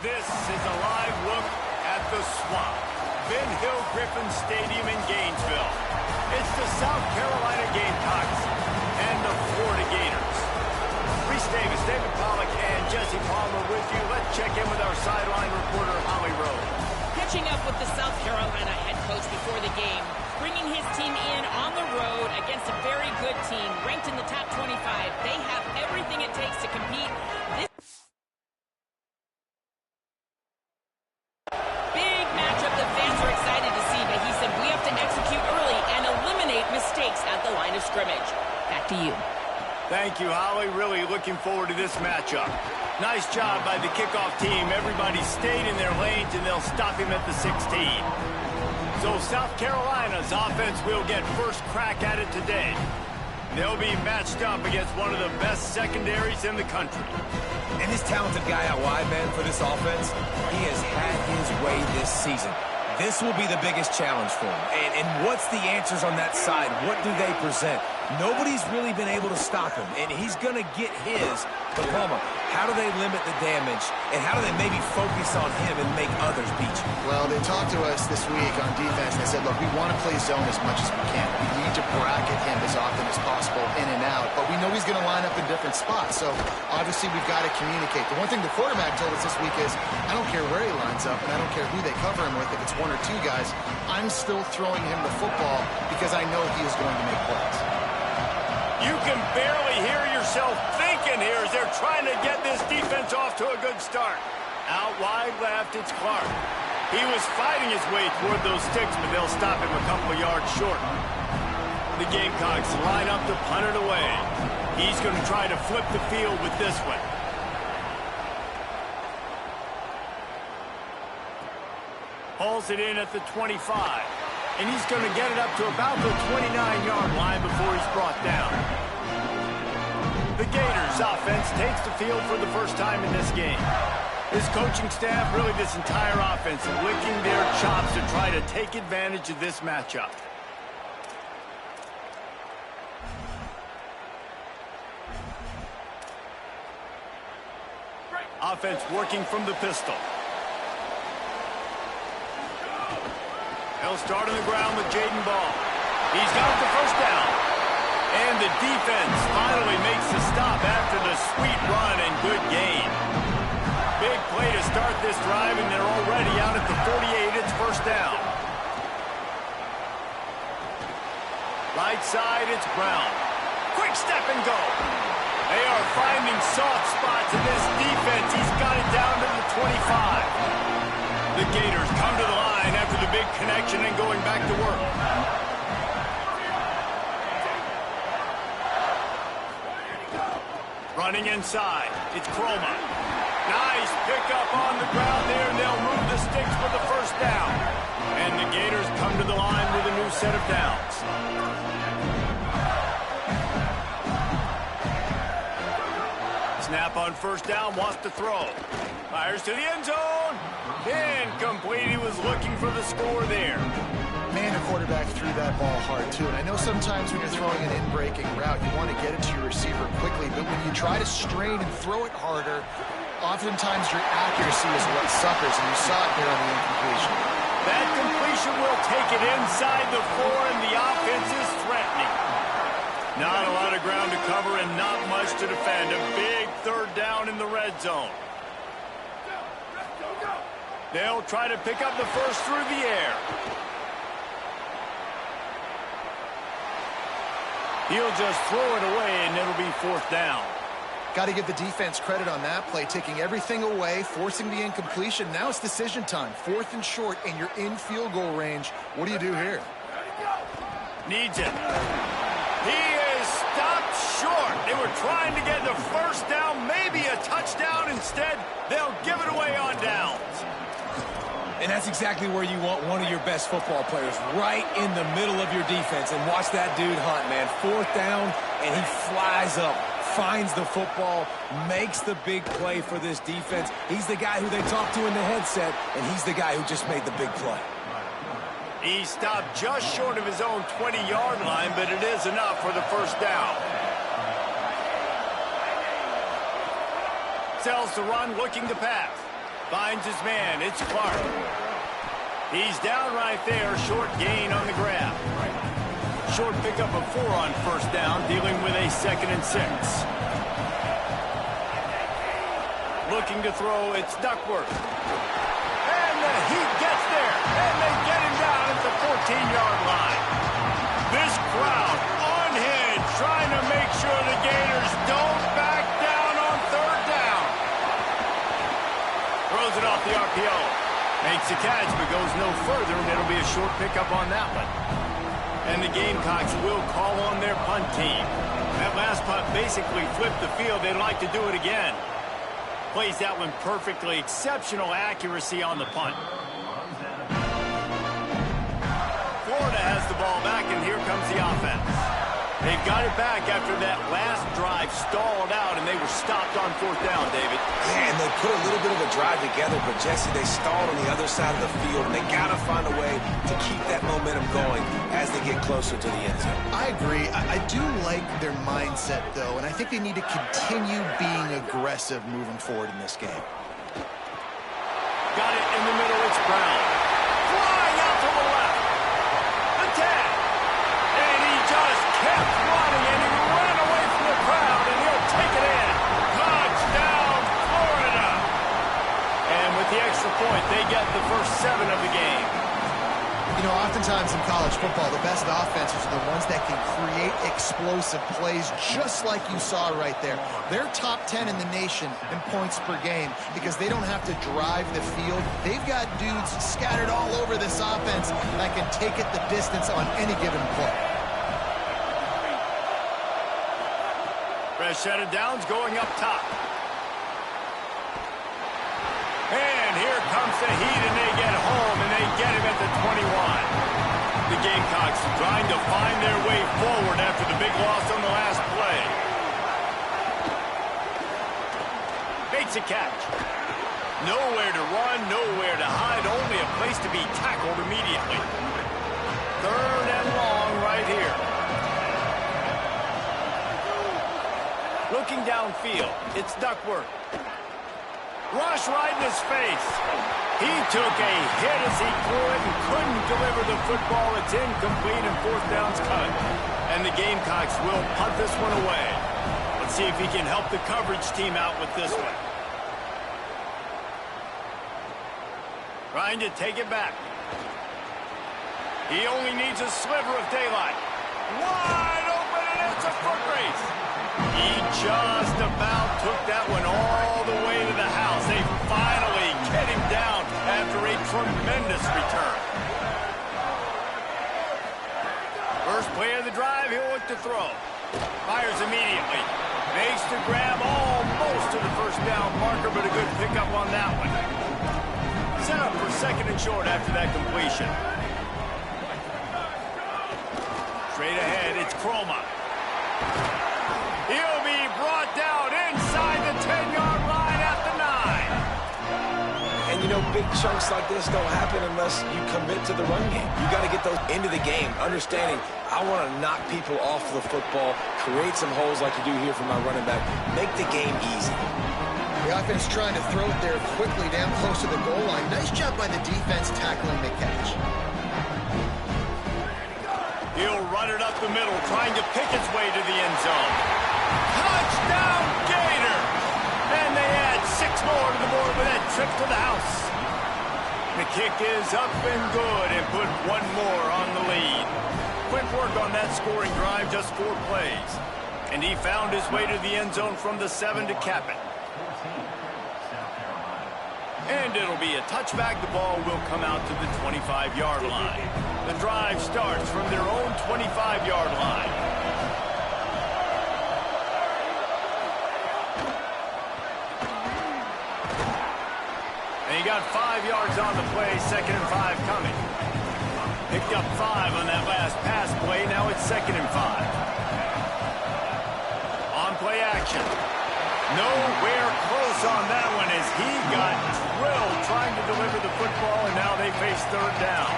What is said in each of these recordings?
This is a live look at the Swamp, Ben Hill Griffin Stadium in Gainesville. It's the South Carolina Gamecocks and the Florida Gators. Reese Davis, David Pollack, and Jesse Palmer with you. Let's check in with our sideline reporter, Holly Rowe. Catching up with the South Carolina head coach before the game, bringing his team in on the road against a very good team, ranked in the top 25. They have everything it takes to compete. This big matchup the fans are excited to see, but he said we have to execute early and eliminate mistakes at the line of scrimmage. Back to you. Thank you, Holly. Really looking forward to this matchup. Nice job by the kickoff team. Everybody stayed in their lanes, and they'll stop him at the 16. So South Carolina's offense will get first crack at it today. They'll be matched up against one of the best secondaries in the country. And this talented guy out wide, man, for this offense, he has had his way this season. This will be the biggest challenge for him. And what's the answers on that side? What do they present? Nobody's really been able to stop him, and he's going to get his. But Palmer, how do they limit the damage, and how do they maybe focus on him and make others beat you? Well, they talked to us this week on defense, and they said, look, we want to play zone as much as we can. We need to bracket him as often as possible in and out, but we know he's going to line up in different spots, so obviously we've got to communicate. The one thing the quarterback told us this week is, I don't care where he lines up, and I don't care who they cover him with, if it's one or two guys, I'm still throwing him the football because I know he is going to make plays. You can barely hear yourself thinking here as they're trying to get this defense off to a good start. Out wide left, it's Clark. He was fighting his way toward those sticks, but they'll stop him a couple of yards short. The Gamecocks line up to punt it away. He's going to try to flip the field with this one. Hauls it in at the 25. And he's going to get it up to about the 29-yard line before he's brought down. The Gators offense takes the field for the first time in this game. This coaching staff, really this entire offense, licking their chops to try to take advantage of this matchup. Offense working from the pistol. He'll start on the ground with Jaden Ball. He's got the first down. And the defense finally makes the stop after the sweet run and good gain. Big play to start this drive, and they're already out at the 48. It's first down. Right side, it's Brown. Quick step and go. They are finding soft spots in this defense. He's got it down to the 25. The Gators come to the line after the big connection and going back to work. Running inside, it's Croma. Nice pickup on the ground there, and they'll move the sticks for the first down. And the Gators come to the line with a new set of downs. Snap on first down, wants to throw. Fires to the end zone. Incomplete. He was looking for the score there. Man, the quarterback threw that ball hard, too. And I know sometimes when you're throwing an in-breaking route, you want to get it to your receiver quickly. But when you try to strain and throw it harder, oftentimes your accuracy is what suffers. And you saw it there on the incompletion. That completion will take it inside the 4, and the offense is threatening. Not a lot of ground to cover and not much to defend. A big third down in the red zone. They'll try to pick up the first through the air. He'll just throw it away, and it'll be fourth down. Got to give the defense credit on that play, taking everything away, forcing the incompletion. Now it's decision time. 4th and short, and you're in field goal range. What do you do here? Needs it. He is stopped short. They were trying to get the first down, maybe a touchdown. Instead, they'll give it away on downs. And that's exactly where you want one of your best football players, right in the middle of your defense. And watch that dude hunt, man. 4th down, and he flies up, finds the football, makes the big play for this defense. He's the guy who they talk to in the headset, and he's the guy who just made the big play. He stopped just short of his own 20-yard line, but it is enough for the first down. Sells the run, looking to pass. Finds his man. It's Clark. He's down right there. Short gain on the grab. Short pickup of 4 on first down, dealing with a 2nd and 6. Looking to throw, it's Duckworth. And he gets there, and they get him down at the 14-yard line. This crowd unhinged, trying to make sure the Gators don't back down on 3rd down. Throws it off the RPO. Makes the catch, but goes no further, and it'll be a short pickup on that one. And the Gamecocks will call on their punt team. That last punt basically flipped the field. They'd like to do it again. Plays that one perfectly. Exceptional accuracy on the punt. Florida has the ball back, and here comes the offense. They've got it back after that last drive stalled out, and they were stopped on 4th down, David. Yeah, and they put a little bit of a drive together, but Jesse, they stalled on the other side of the field, and they got to find a way to keep that momentum going as they get closer to the end zone. I agree. I do like their mindset, though, and I think they need to continue being aggressive moving forward in this game. Got it in the middle. It's Brown. Flying out to the left. The tag. And he just kept running, and he ran away from the crowd, and he'll take it in. Touchdown, Florida. And with the extra point, they get the first 7 of the game. You know, oftentimes in college football, the best offenses are the ones that can create explosive plays, just like you saw right there. They're top 10 in the nation in points per game because they don't have to drive the field. They've got dudes scattered all over this offense that can take it the distance on any given play. Fresh set of downs going up top. And here comes the heat, and they get home, and they get him at the 21. The Gamecocks trying to find their way forward after the big loss on the last play. Makes a catch. Nowhere to run, nowhere to hide, only a place to be tackled immediately. 3rd and long right here. Looking downfield, it's Duckworth. Rush right in his face. He took a hit as he threw it and couldn't deliver the football. It's incomplete and 4th down's cut. And the Gamecocks will punt this one away. Let's see if he can help the coverage team out with this one. Trying to take it back. He only needs a sliver of daylight. Wide open, and it's a foot race. He just about took that one all the way to the house. They finally get him down after a tremendous return. First play of the drive, he'll look to throw. Fires immediately. Makes the grab almost to the first down marker, but a good pickup on that one. Set up for 2nd and short after that completion. Straight ahead, it's Croma. He'll be brought down inside the 10-yard line at the 9. And, you know, big chunks like this don't happen unless you commit to the run game. You got to get those into the game, understanding I want to knock people off the football, create some holes like you do here for my running back, make the game easy. The offense trying to throw it there quickly down close to the goal line. Nice job by the defense tackling the catch. He'll run it up the middle, trying to pick its way to the end zone. Touchdown, Gator! And they add 6 more to the board with that trip to the house. The kick is up and good and put 1 more on the lead. Quick work on that scoring drive, just 4 plays. And he found his way to the end zone from the 7 to cap it. And it'll be a touchback. The ball will come out to the 25-yard line. The drive starts from their own 25-yard line. And he got 5 yards on the play, 2nd and 5 coming. Picked up 5 on that last pass play. Now it's 2nd and 5. On play action. Nowhere close on that one as he got drilled trying to deliver the football, and now they face 3rd down.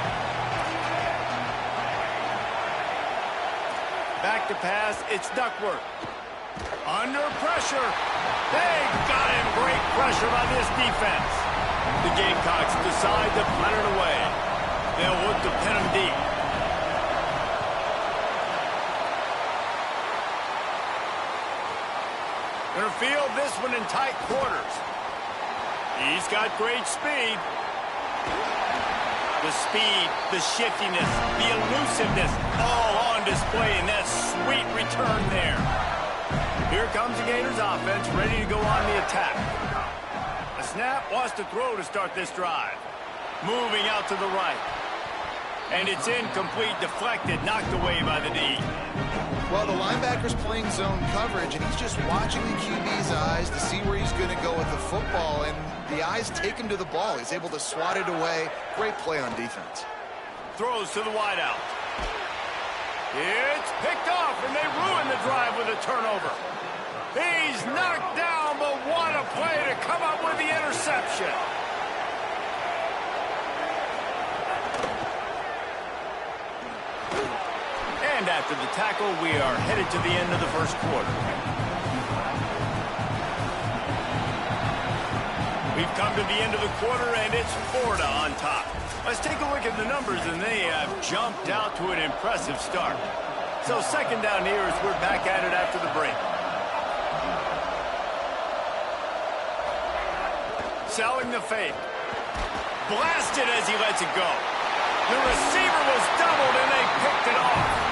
Back to pass, it's Duckworth. Under pressure. They got him. Great pressure by this defense. The Gamecocks decide to punt it away. They'll look to pin him deep. Gonna field this one in tight quarters. He's got great speed. The speed, the shiftiness, the elusiveness, all on display in that sweet return there. Here comes the Gators offense, ready to go on the attack. A snap, wants to throw to start this drive. Moving out to the right. And it's incomplete, deflected, knocked away by the D. Well, the linebacker's playing zone coverage, and he's just watching the QB's eyes to see where he's going to go with the football, and the eyes take him to the ball. He's able to swat it away. Great play on defense. Throws to the wideout. It's picked off, and they ruin the drive with a turnover. He's knocked down, but what a play to come up with the interception. And after the tackle, we are headed to the end of the first quarter. We've come to the end of the quarter, and it's Florida on top. Let's take a look at the numbers, and they have jumped out to an impressive start. So second down here as we're back at it after the break. Selling the fake. Blasted as he lets it go. The receiver was doubled, and they picked it off.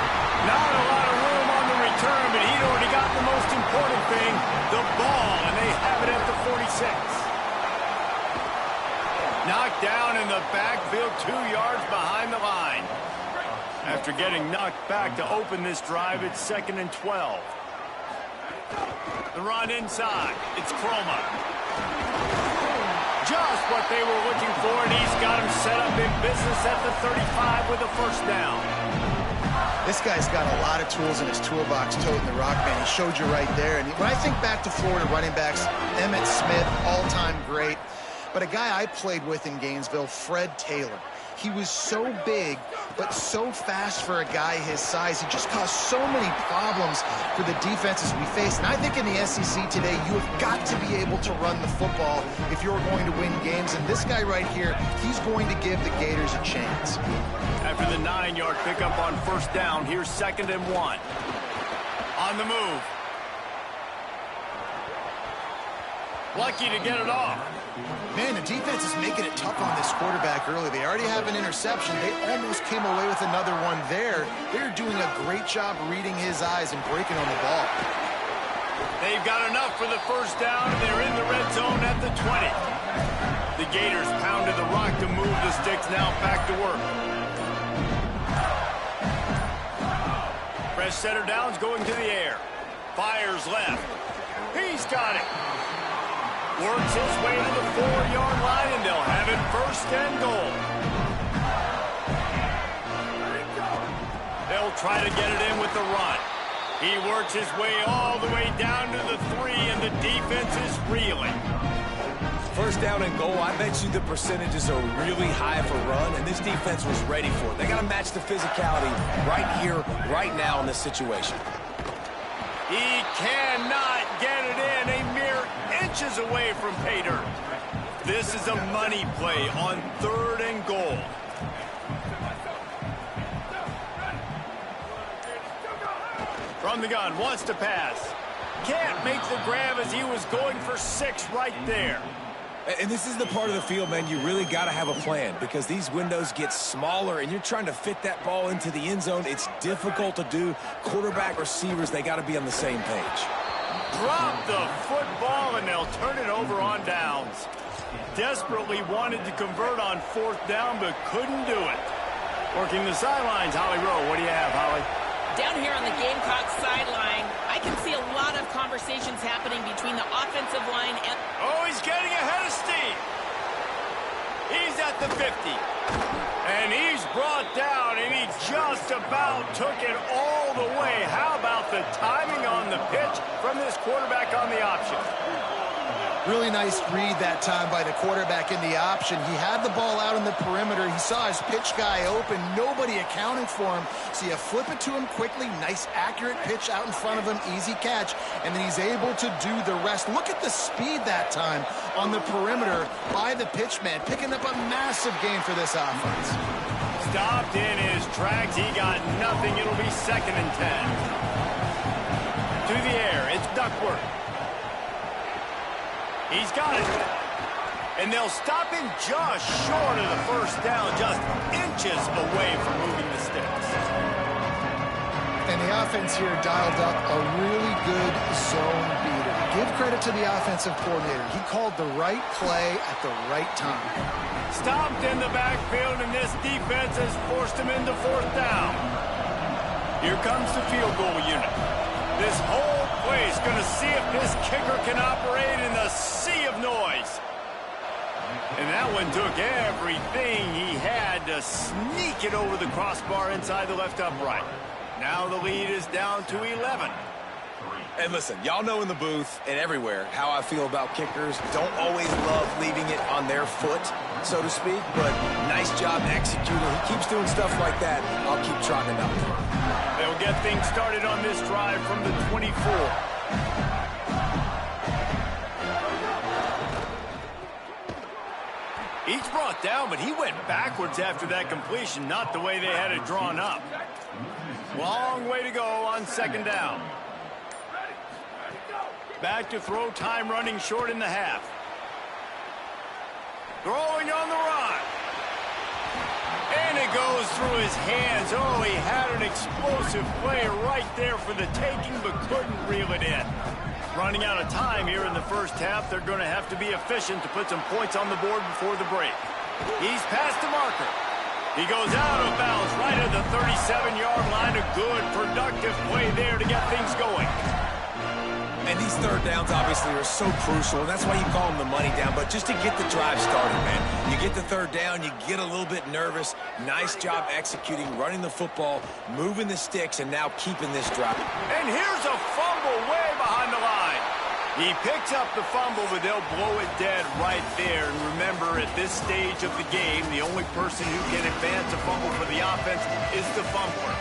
Not a lot of room on the return, but he'd already got the most important thing, the ball, and they have it at the 46. Knocked down in the backfield, 2 yards behind the line. After getting knocked back to open this drive, it's 2nd and 12. The run inside. It's Croma. Just what they were looking for, and he's got him set up in business at the 35 with a first down. This guy's got a lot of tools in his toolbox, toting the rock, man. He showed you right there. And when I think back to Florida running backs, Emmitt Smith, all-time great. But a guy I played with in Gainesville, Fred Taylor. He was so big, but so fast for a guy his size. He just caused so many problems for the defenses we faced. And I think in the SEC today, you have got to be able to run the football if you're going to win games. And this guy right here, he's going to give the Gators a chance. After the 9-yard pickup on first down, here's 2nd and 1. On the move. Lucky to get it off. Man, the defense is making it tough on this quarterback early. They already have an interception. They almost came away with another one there. They're doing a great job reading his eyes and breaking on the ball. They've got enough for the first down, and they're in the red zone at the 20. The Gators pounded the rock to move the sticks, now back to work. Fresh setter downs going to the air. Fires left. He's got it. Works his way to the 4-yard line, and they'll have it 1st and goal. They'll try to get it in with the run. He works his way all the way down to the 3, and the defense is reeling. First down and goal, I bet you the percentages are really high for run, and this defense was ready for it. They got to match the physicality right here, right now in this situation. He cannot get it in, a mere inches away from pay dirt. This is a money play on 3rd and goal. From the gun, wants to pass. Can't make the grab as he was going for 6 right there. And this is the part of the field, man, you really got to have a plan because these windows get smaller and you're trying to fit that ball into the end zone. It's difficult to do. Quarterback, receivers, they got to be on the same page. Drop the football, and they'll turn it over on downs. Desperately wanted to convert on 4th down, but couldn't do it. Working the sidelines, Holly Rowe. What do you have, Holly? Down here on the Gamecocks sideline, I can see a lot of conversations happening between the offensive line and... Oh, he's getting ahead of steam. He's at the 50. And he's brought down, and he just about took it all the way. How about the timing on the pitch from this quarterback on the option? Really nice read that time by the quarterback in the option. He had the ball out in the perimeter. He saw his pitch guy open. Nobody accounted for him. So you flip it to him quickly. Nice, accurate pitch out in front of him. Easy catch. And then he's able to do the rest. Look at the speed that time on the perimeter by the pitch man. Picking up a massive gain for this offense. Stopped in his tracks. He got nothing. It'll be 2nd and 10. To the air. It's Duckworth. He's got it. And they'll stop him just short of the first down, just inches away from moving the sticks. And the offense here dialed up a really good zone beater. Give credit to the offensive coordinator. He called the right play at the right time. Stopped in the backfield, and this defense has forced him into 4th down. Here comes the field goal unit. This whole place going to see if this kicker can operate in the sea of noise. And that one took everything he had to sneak it over the crossbar inside the left upright. Now the lead is down to 11. And listen, y'all know in the booth and everywhere how I feel about kickers. Don't always love leaving it on their foot, so to speak, but nice job executing. He keeps doing stuff like that. I'll keep trotting him out. They'll get things started on this drive from the 24. He's brought down, but he went backwards after that completion, not the way they had it drawn up. Long way to go on 2nd down. Back to throw, time running short in the half. Throwing on the run. And it goes through his hands. Oh, he had an explosive play right there for the taking, but couldn't reel it in. Running out of time here in the first half. They're going to have to be efficient to put some points on the board before the break. He's past the marker. He goes out of bounds right at the 37-yard line. A good, productive play there to get things going. And these 3rd downs obviously are so crucial, and that's why you call them the money down. But just to get the drive started, man, you get the 3rd down, you get a little bit nervous. Nice job executing, running the football, moving the sticks, and now keeping this drive. And here's a fumble way behind the line. He picks up the fumble, but they'll blow it dead right there. And remember, at this stage of the game, the only person who can advance a fumble for the offense is the fumbler.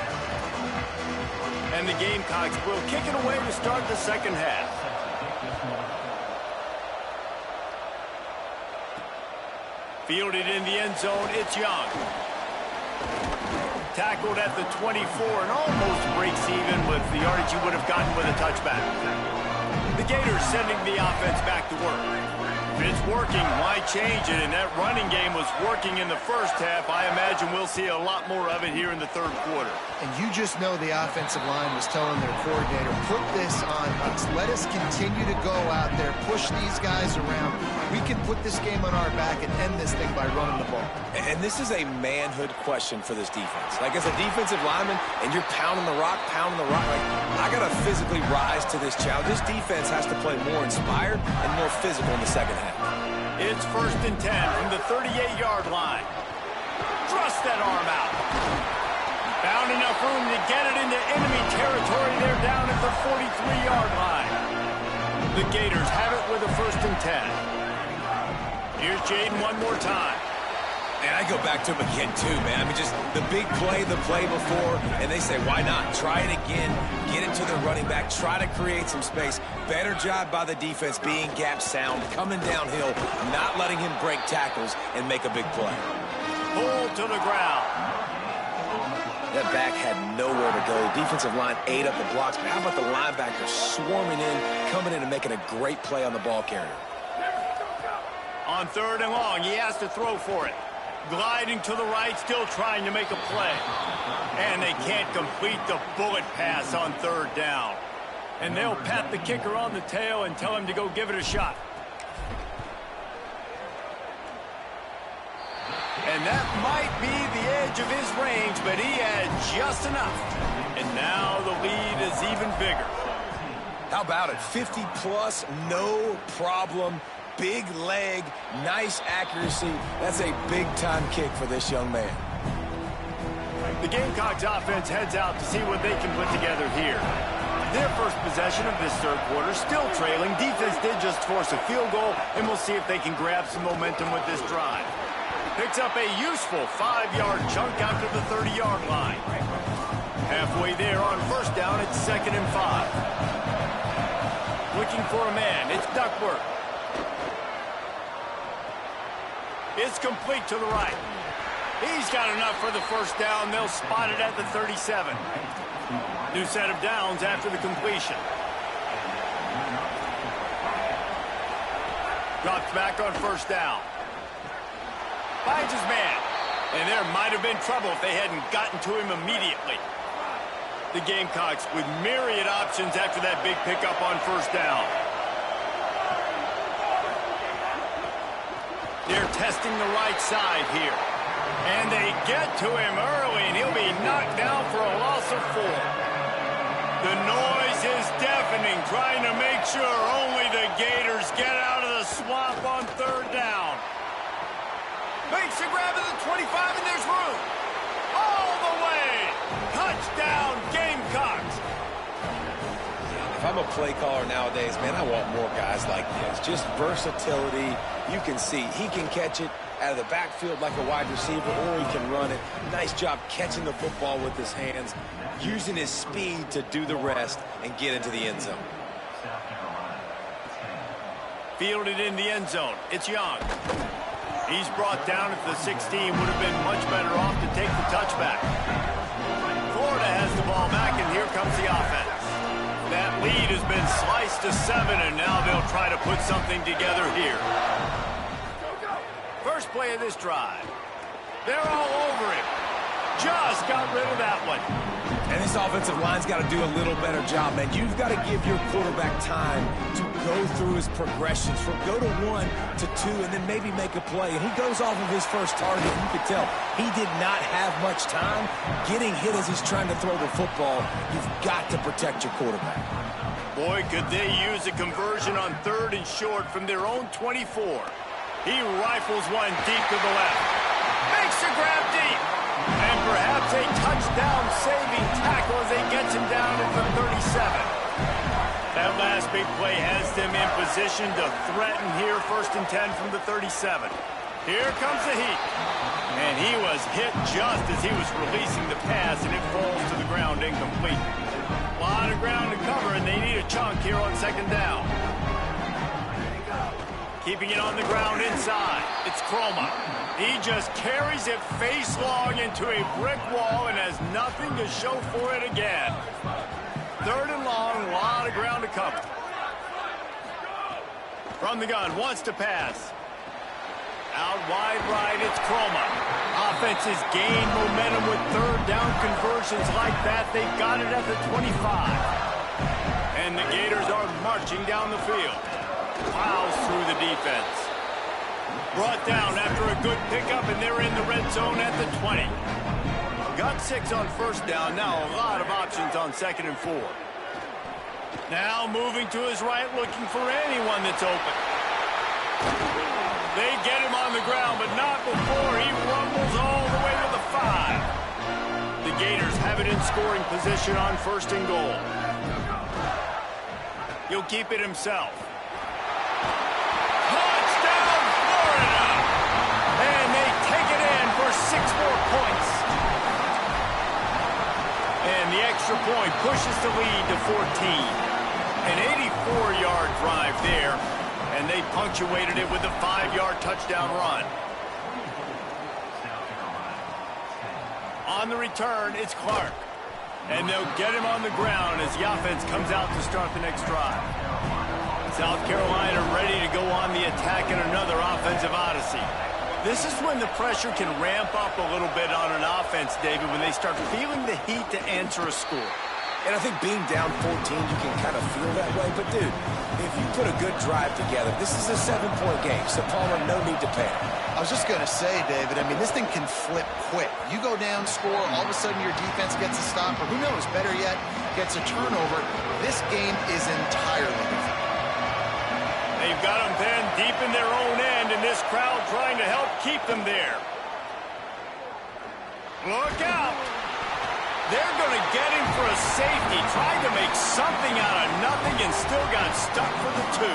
And the Gamecocks will kick it away to start the 2nd half. Fielded in the end zone, it's Young. Tackled at the 24 and almost breaks even with the yardage he would have gotten with a touchback. The Gators sending the offense back to work. If it's working, why change it? And that running game was working in the first half. I imagine we'll see a lot more of it here in the 3rd quarter. And you just know the offensive line was telling their coordinator, put this on us. Let us continue to go out there, push these guys around. We can put this game on our back and end this thing by running the ball. And this is a manhood question for this defense. Like, as a defensive lineman, and you're pounding the rock, like, I got to physically rise to this challenge. This defense has to play more inspired and more physical in the 2nd half. It's 1st and 10 from the 38-yard line. Thrust that arm out. Found enough room to get it into enemy territory. They're down at the 43-yard line. The Gators have it with a 1st and 10. Here's Jaden one more time. And I go back to him again, too, man. I mean, just the big play, the play before, and they say, why not? Try it again, get into the running back, try to create some space. Better job by the defense being gap sound, coming downhill, not letting him break tackles and make a big play. Pulled to the ground. That back had nowhere to go. Defensive line ate up the blocks, but how about the linebacker swarming in, coming in and making a great play on the ball carrier? On 3rd and long, he has to throw for it. Gliding to the right, still trying to make a play. And they can't complete the bullet pass on 3rd down. And they'll pat the kicker on the tail and tell him to go give it a shot. And that might be the edge of his range, but he had just enough. And now the lead is even bigger. How about it? 50-plus, no problem. Big leg, nice accuracy. That's a big-time kick for this young man. The Gamecocks offense heads out to see what they can put together here. Their first possession of this third quarter, still trailing. Defense did just force a field goal, and we'll see if they can grab some momentum with this drive. Picks up a useful 5-yard chunk out to the 30-yard line. Halfway there on first down, it's 2nd and 5. Looking for a man, it's Duckworth. It's complete to the right. He's got enough for the first down. They'll spot it at the 37. New set of downs after the completion. Drops back on first down. Finds his man. And there might have been trouble if they hadn't gotten to him immediately. The Gamecocks with myriad options after that big pickup on first down. They're testing the right side here. And they get to him early, and he'll be knocked down for a loss of 4. The noise is deafening, trying to make sure only the Gators get out of the swamp on third down. Makes a grab at the 25, and there's room. All the way. Touchdown, Gamecocks. If I'm a play caller nowadays, man, I want more guys like this. Just versatility. You can see he can catch it out of the backfield like a wide receiver, or he can run it. Nice job catching the football with his hands, using his speed to do the rest and get into the end zone. Fielded in the end zone. It's Young. He's brought down at the 16. Would have been much better off to take the touchback. Florida has the ball back, and here comes the offense. That lead has been sliced to 7, and now they'll try to put something together here. First play of this drive. They're all over him. Just got rid of that one. And this offensive line's got to do a little better job, man. You've got to give your quarterback time to go through his progressions from go to 1 to 2 and then maybe make a play. And he goes off of his first target. You could tell he did not have much time getting hit as he's trying to throw the football. You've got to protect your quarterback. Boy, could they use a conversion on 3rd and short from their own 24. He rifles one deep to the left. Makes a grab deep. And perhaps a touchdown-saving tackle as he gets him down at the 37. That last big play has them in position to threaten here, 1st and 10 from the 37. Here comes the heat. And he was hit just as he was releasing the pass, and it falls to the ground incomplete. A lot of ground to cover, and they need a chunk here on 2nd down. Keeping it on the ground inside. It's Croma. He just carries it face long into a brick wall and has nothing to show for it again. 3rd and long, a lot of ground to cover. From the gun, wants to pass. Out wide right, it's Croma. Offenses gain momentum with 3rd down conversions like that. They've got it at the 25. And the Gators are marching down the field. Plows through the defense. Brought down after a good pickup, and they're in the red zone at the 20. Got 6 on first down. Now a lot of options on 2nd and 4. Now moving to his right, looking for anyone that's open. They get him on the ground, but not before he rumbles all the way to the 5. The Gators have it in scoring position on 1st and goal. He'll keep it himself. Touchdown, Florida! And they take it in for 6 more points. And the extra point pushes the lead to 14. An 84-yard drive there, and they punctuated it with a 5-yard touchdown run. On the return, it's Clark. And they'll get him on the ground as the offense comes out to start the next drive. South Carolina ready to go on the attack in another offensive odyssey. This is when the pressure can ramp up a little bit on an offense, David, when they start feeling the heat to answer a score. And I think being down 14, you can kind of feel that way. But, dude, if you put a good drive together, this is a 7-point game. So, Palmer, no need to panic. I was just going to say, David, I mean, this thing can flip quick. You go down, score, all of a sudden your defense gets a stop, or who knows, better yet, gets a turnover. This game is entirely different. They've got them then deep in their own end, and this crowd trying to help keep them there. Look out! They're going to get him for a safety, trying to make something still got stuck for the 2.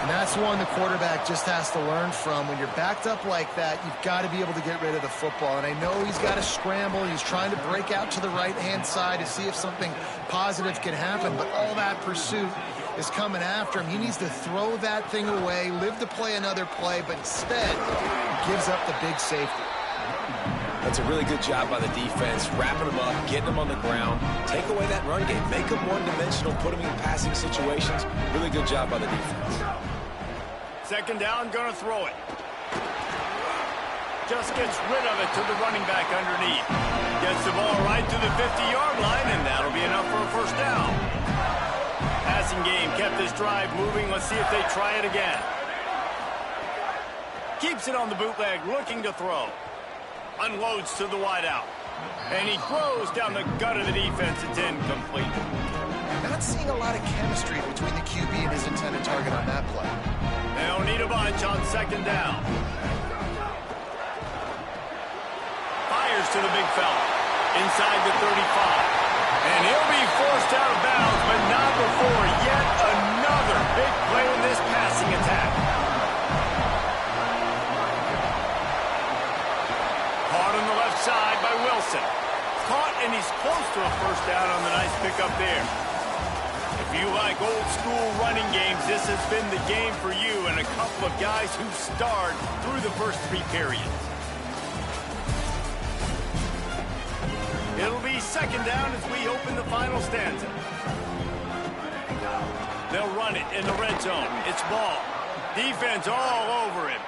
And that's one the quarterback just has to learn from. When you're backed up like that, you've got to be able to get rid of the football. And I know he's got to scramble. He's trying to break out to the right-hand side to see if something positive can happen. But all that pursuit is coming after him. He needs to throw that thing away, live to play another play, but instead gives up the big safety. That's a really good job by the defense, wrapping them up, getting them on the ground, take away that run game, make them one-dimensional, put them in passing situations. Really good job by the defense. Second down, gonna throw it. Just gets rid of it to the running back underneath. Gets the ball right to the 50-yard line, and that'll be enough for a first down. Passing game kept this drive moving. Let's see if they try it again. Keeps it on the bootleg, looking to throw. Unloads to the wideout. And he throws down the gut of the defense. It's incomplete. Not seeing a lot of chemistry between the QB and his intended target on that play. They'll need a bunch on second down. Fires to the big fella. Inside the 35. And he'll be forced out of bounds, but not before yet another big play in this passing attack. Caught on the left side by Wilson. Caught, and he's close to a first down on the nice pickup there. If you like old school running games, this has been the game for you and a couple of guys who starred through the first 3 periods. It'll be second down as we open the final stanza. They'll run it in the red zone. It's Ball. Defense all over him.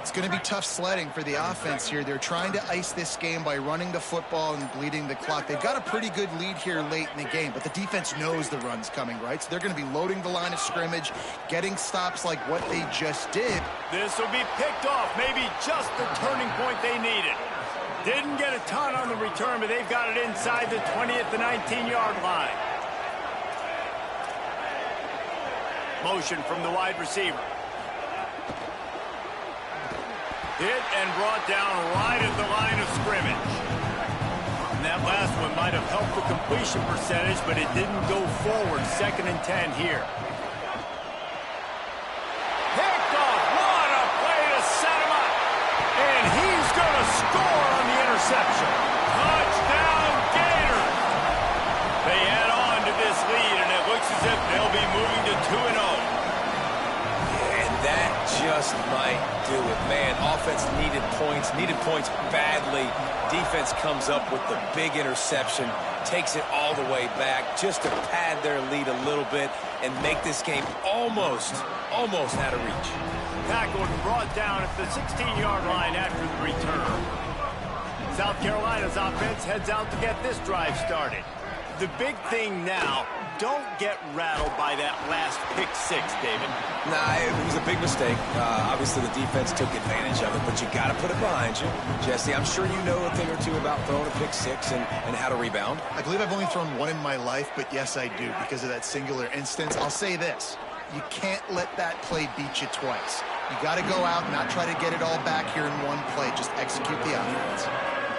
It's going to be tough sledding for the offense here. They're trying to ice this game by running the football and bleeding the clock. They've got a pretty good lead here late in the game, but the defense knows the run's coming, right? So they're going to be loading the line of scrimmage, getting stops like what they just did. This will be picked off, maybe just the turning point they needed. Didn't get a ton on the return, but they've got it inside the 20 at the 19-yard line. Motion from the wide receiver. Hit and brought down right at the line of scrimmage. And that last one might have helped the completion percentage, but it didn't go forward. 2nd and 10 here. Picked off. What a play to set him up. And he's going to score on the interception. Touchdown, Gators. They add on to this lead, and it looks as if they'll be moving to 2-0. That just might do it. Man, offense needed points badly. Defense comes up with the big interception, takes it all the way back just to pad their lead a little bit and make this game almost out of reach. Tackled and brought down at the 16-yard line after the return. South Carolina's offense heads out to get this drive started. The big thing now, don't get rattled by that last pick 6, David. Nah, it was a big mistake. Obviously, the defense took advantage of it, but you got to put it behind you. Jesse, I'm sure you know a thing or two about throwing a pick 6 and how to rebound. I believe I've only thrown one in my life, but yes, I do because of that singular instance. I'll say this. You can't let that play beat you twice. You got to go out and not try to get it all back here in one play. Just execute the offense.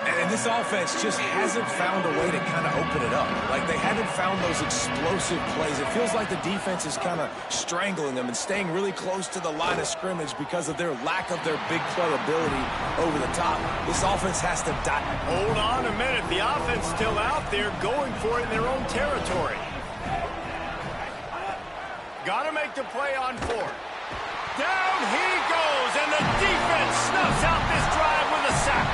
And this offense just hasn't found a way to kind of open it up. Like, they haven't found those explosive plays. It feels like the defense is kind of strangling them and staying really close to the line of scrimmage because of their lack of their big play ability over the top. This offense has to die. Hold on a minute. The offense still out there going for it in their own territory. Got to make the play on 4. Down he goes, and the defense snuffs out this drive with a sack.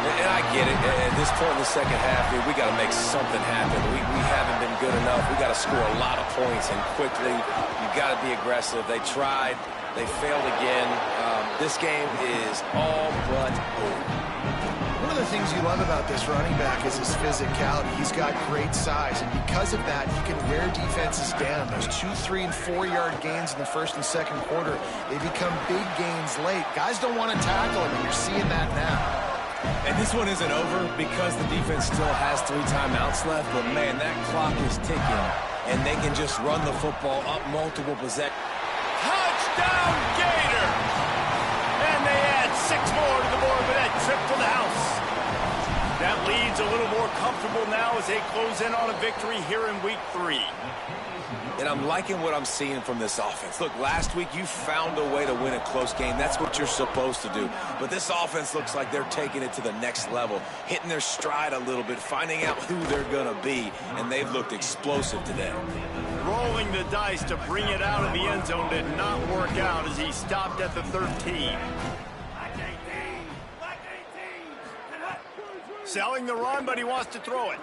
And I get it. At this point in the second half, we got to make something happen. We haven't been good enough. We got to score a lot of points, and quickly. You got to be aggressive. They tried. They failed again. This game is all but over. One of the things you love about this running back is his physicality. He's got great size, and because of that, he can wear defenses down. Those 2-, 3-, and 4-yard gains in the first and second quarter, they become big gains late. Guys don't want to tackle him, and you're seeing that now. And this one isn't over because the defense still has 3 timeouts left, but man, that clock is ticking, and they can just run the football up multiple possessions. Touchdown, Gators! And they add 6 more to the board with that trip to the house. That lead's a little more comfortable now as they close in on a victory here in Week 3. And I'm liking what I'm seeing from this offense. Look, last week you found a way to win a close game. That's what you're supposed to do. But this offense looks like they're taking it to the next level, hitting their stride a little bit, finding out who they're going to be, and they've looked explosive today. Rolling the dice to bring it out of the end zone did not work out as he stopped at the 13. Selling the run, but he wants to throw it.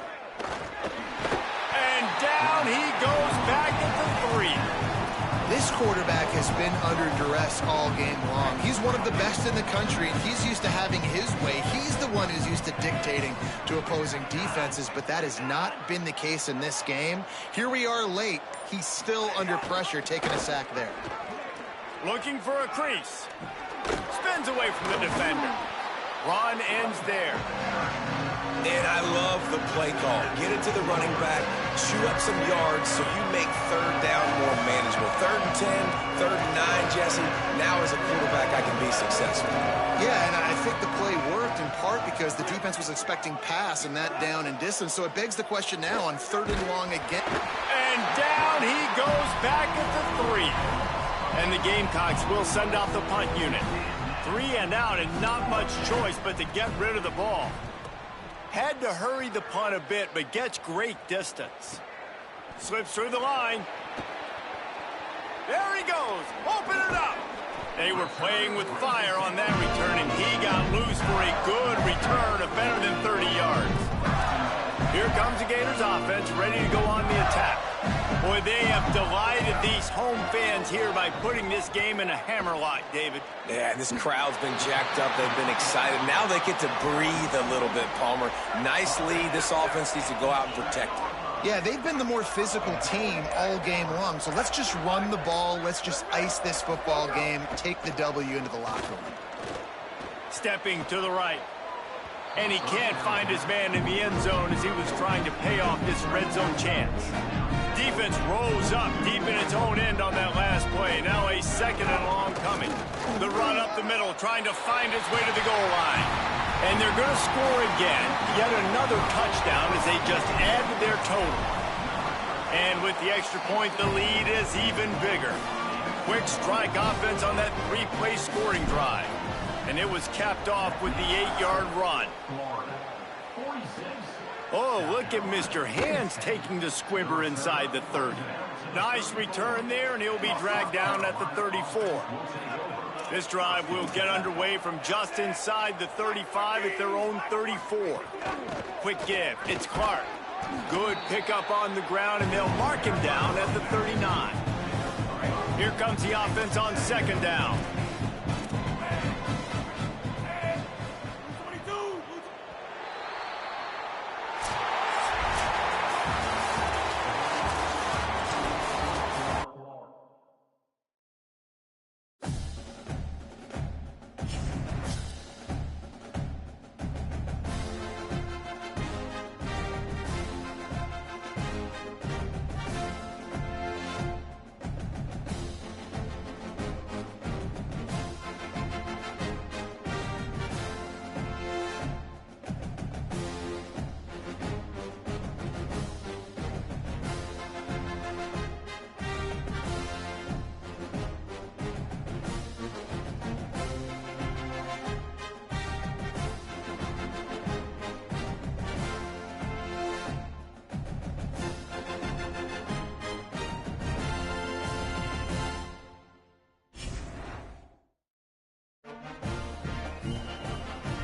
And down he goes back at the 3. This quarterback has been under duress all game long. He's one of the best in the country, and he's used to having his way. He's the one who's used to dictating to opposing defenses, but that has not been the case in this game. Here we are late. He's still under pressure, taking a sack there. Looking for a crease. Spins away from the defender. Run ends there. And I love the play call. Get it to the running back, chew up some yards so you make third down more manageable. 3rd and 10, 3rd and 9, Jesse. Now as a quarterback, I can be successful. Yeah, and I think the play worked in part because the defense was expecting pass and that down and distance. So it begs the question now on 3rd and long again. And down he goes back at the 3. And the Gamecocks will send out the punt unit. 3 and out and not much choice but to get rid of the ball. Had to hurry the punt a bit, but gets great distance. Slips through the line. There he goes. Open it up. They were playing with fire on that return, and he got loose for a good return of better than 30 yards. Here comes the Gators offense, ready to go on the attack. Boy, they have delighted these home fans here by putting this game in a hammerlock, David. Yeah, this crowd's been jacked up. They've been excited. Now they get to breathe a little bit, Palmer. Nice lead. This offense needs to go out and protect it. Yeah, they've been the more physical team all game long. So let's just run the ball. Let's just ice this football game. Take the W into the locker room. Stepping to the right. And he can't find his man in the end zone as he was trying to pay off this red zone chance. Defense rose up deep in its own end on that last play. Now a 2nd and long coming. The run up the middle, trying to find its way to the goal line. And they're going to score again. Yet another touchdown as they just add to their total. And with the extra point, the lead is even bigger. Quick strike offense on that 3-play scoring drive. And it was capped off with the 8-yard run. Oh, look at Mr. Hands taking the squibber inside the 30. Nice return there, and he'll be dragged down at the 34. This drive will get underway from just inside the 35 at their own 34. Quick give. It's Clark. Good pickup on the ground, and they'll mark him down at the 39. Here comes the offense on 2nd down.